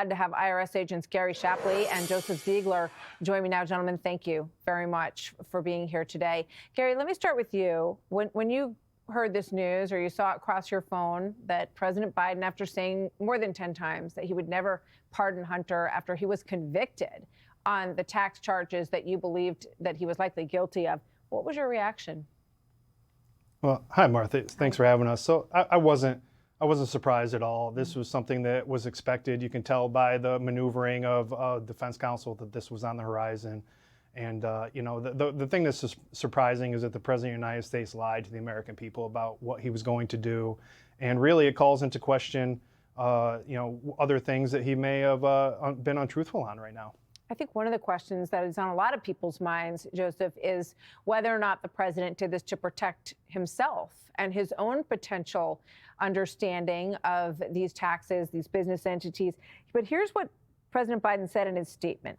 To have IRS agents Gary Shapley and Joseph Ziegler join me now. Gentlemen, thank you very much for being here today. Gary, let me start with you. When you heard this news or you saw it cross your phone that President Biden, after saying more than 10 times that he would never pardon Hunter after he was convicted on the tax charges that you believed that he was likely guilty of, what was your reaction? Well, hi, Martha. Thanks for having us. So I wasn't surprised at all. This was something that was expected. You can tell by the maneuvering of defense counsel that this was on the horizon. And, the thing that's surprising is that the President of the United States lied to the American people about what he was going to do. And really, it calls into question, other things that he may have been untruthful on right now. I think one of the questions that is on a lot of people's minds, Joseph, is whether or not the president did this to protect himself and his own potential understanding of these taxes, these business entities. But here's what President Biden said in his statement.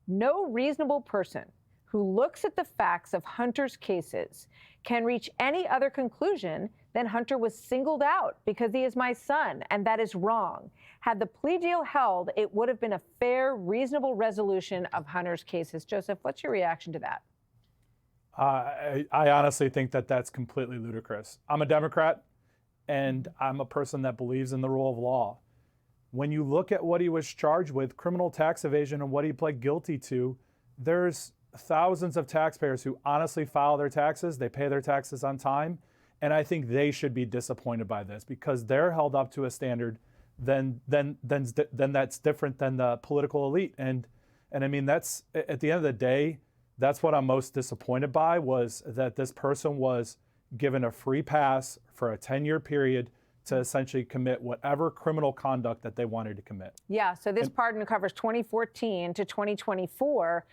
No reasonable person who looks at the facts of Hunter's cases can reach any other conclusion than Hunter was singled out because he is my son, and that is wrong. Had the plea deal held, it would have been a fair, reasonable resolution of Hunter's cases. Joseph, what's your reaction to that? I honestly think that that's completely ludicrous. I'm a Democrat, and I'm a person that believes in the rule of law. When you look at what he was charged with, criminal tax evasion, and what he pled guilty to, there's thousands of taxpayers who honestly file their taxes. They pay their taxes on time. And I think they should be disappointed by this because they're held up to a standard then that's different than the political elite. And I mean, that's, at the end of the day, that's what I'm most disappointed by, was that this person was given a free pass for a 10-year period to essentially commit whatever criminal conduct that they wanted to commit. Yeah, so this pardon covers 2014 to 2024.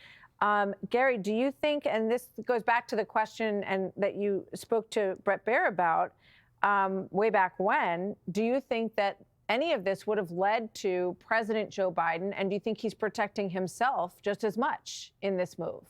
Gary, do you think, and this goes back to the question and that you spoke to Bret Baier about way back when, do you think that any of this would have led to President Joe Biden, and do you think he's protecting himself just as much in this move?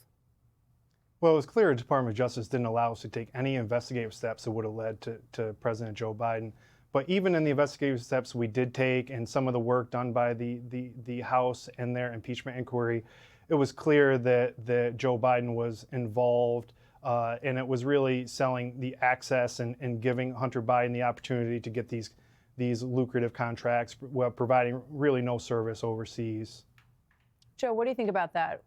Well, it was clear the Department of Justice didn't allow us to take any investigative steps that would have led to President Joe Biden. But even in the investigative steps we did take and some of the work done by the House and their impeachment inquiry, it was clear that Joe Biden was involved, and it was really selling the access and giving Hunter Biden the opportunity to get these lucrative contracts while providing really no service overseas. Joe, what do you think about that?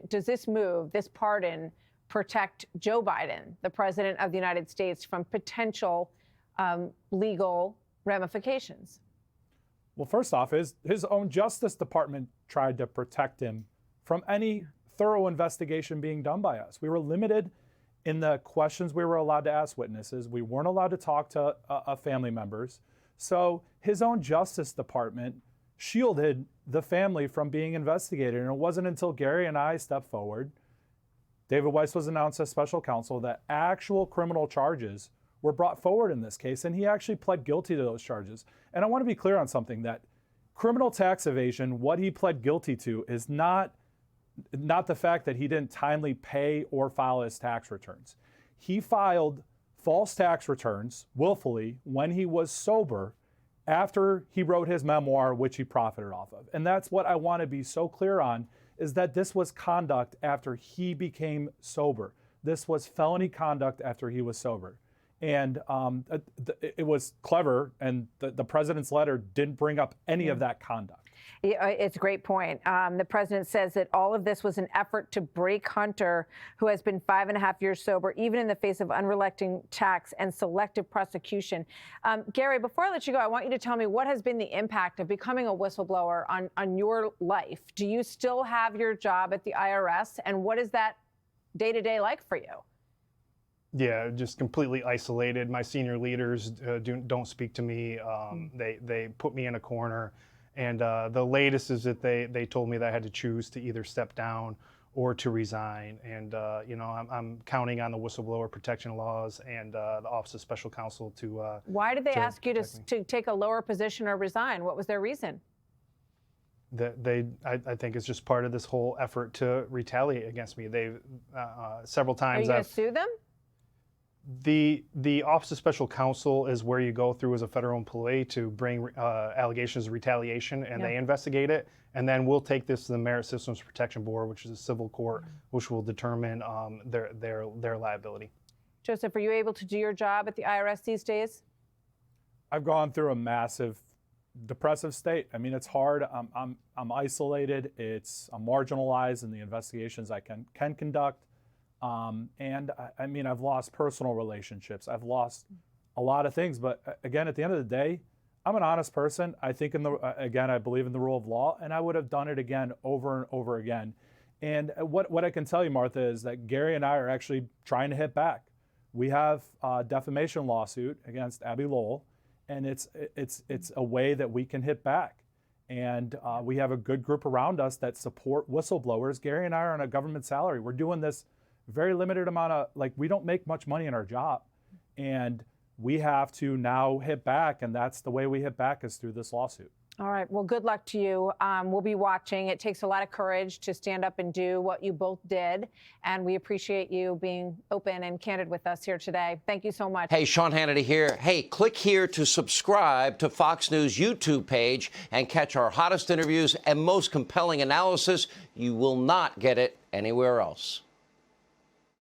Does this move, this pardon, protect Joe Biden, the President of the United States, from potential legal ramifications? Well, first off, his own Justice Department tried to protect him from any thorough investigation being done by us. We were limited in the questions we were allowed to ask witnesses. We weren't allowed to talk to family members. So his own Justice Department shielded the family from being investigated. And it wasn't until Gary and I stepped forward, David Weiss was announced as special counsel, that actual criminal charges were brought forward in this case. And he actually pled guilty to those charges. And I want to be clear on something, that criminal tax evasion, what he pled guilty to, is not the fact that he didn't timely pay or file his tax returns. He filed false tax returns willfully when he was sober after he wrote his memoir, which he profited off of. And that's what I want to be so clear on, is that this was conduct after he became sober. This was felony conduct after he was sober. And it was clever, and the president's letter didn't bring up any of that conduct. Yeah, it's a great point. The president says that all of this was an effort to break Hunter, who has been 5.5 years sober, even in the face of unrelenting tax and selective prosecution. Gary, before I let you go, I want you to tell me what has been the impact of becoming a whistleblower on your life. Do you still have your job at the IRS? And what is that day-to-day like for you? Yeah, just completely isolated. My senior leaders don't speak to me. They put me in a corner. And the latest is that they told me that I had to choose to either step down or to resign. And I'm counting on the whistleblower protection laws and the Office of Special Counsel to. Why did they ask you to take a lower position or resign? What was their reason? I think it's just part of this whole effort to retaliate against me. They've several times. Are you going to sue them? The Office of Special Counsel is where you go through as a federal employee to bring allegations of retaliation, and they investigate it. And then we'll take this to the Merit Systems Protection Board, which is a civil court, which will determine their liability. Joseph, are you able to do your job at the IRS these days? I've gone through a massive depressive state. I mean, it's hard. I'm isolated. I'm marginalized in the investigations I can conduct. And I mean, I've lost personal relationships. I've lost a lot of things. But again, at the end of the day, I'm an honest person. I think I believe in the rule of law, and I would have done it again over and over again. And what I can tell you, Martha, is that Gary and I are actually trying to hit back. We have a defamation lawsuit against Abby Lowell, and it's a way that we can hit back. And we have a good group around us that support whistleblowers. Gary and I are on a government salary. We're doing this very limited amount of, we don't make much money in our job. And we have to now hit back, and that's the way we hit back is through this lawsuit. All right. Well, good luck to you. We'll be watching. It takes a lot of courage to stand up and do what you both did. And we appreciate you being open and candid with us here today. Thank you so much. Hey, Sean Hannity here. Hey, click here to subscribe to Fox News YouTube page and catch our hottest interviews and most compelling analysis. You will not get it anywhere else.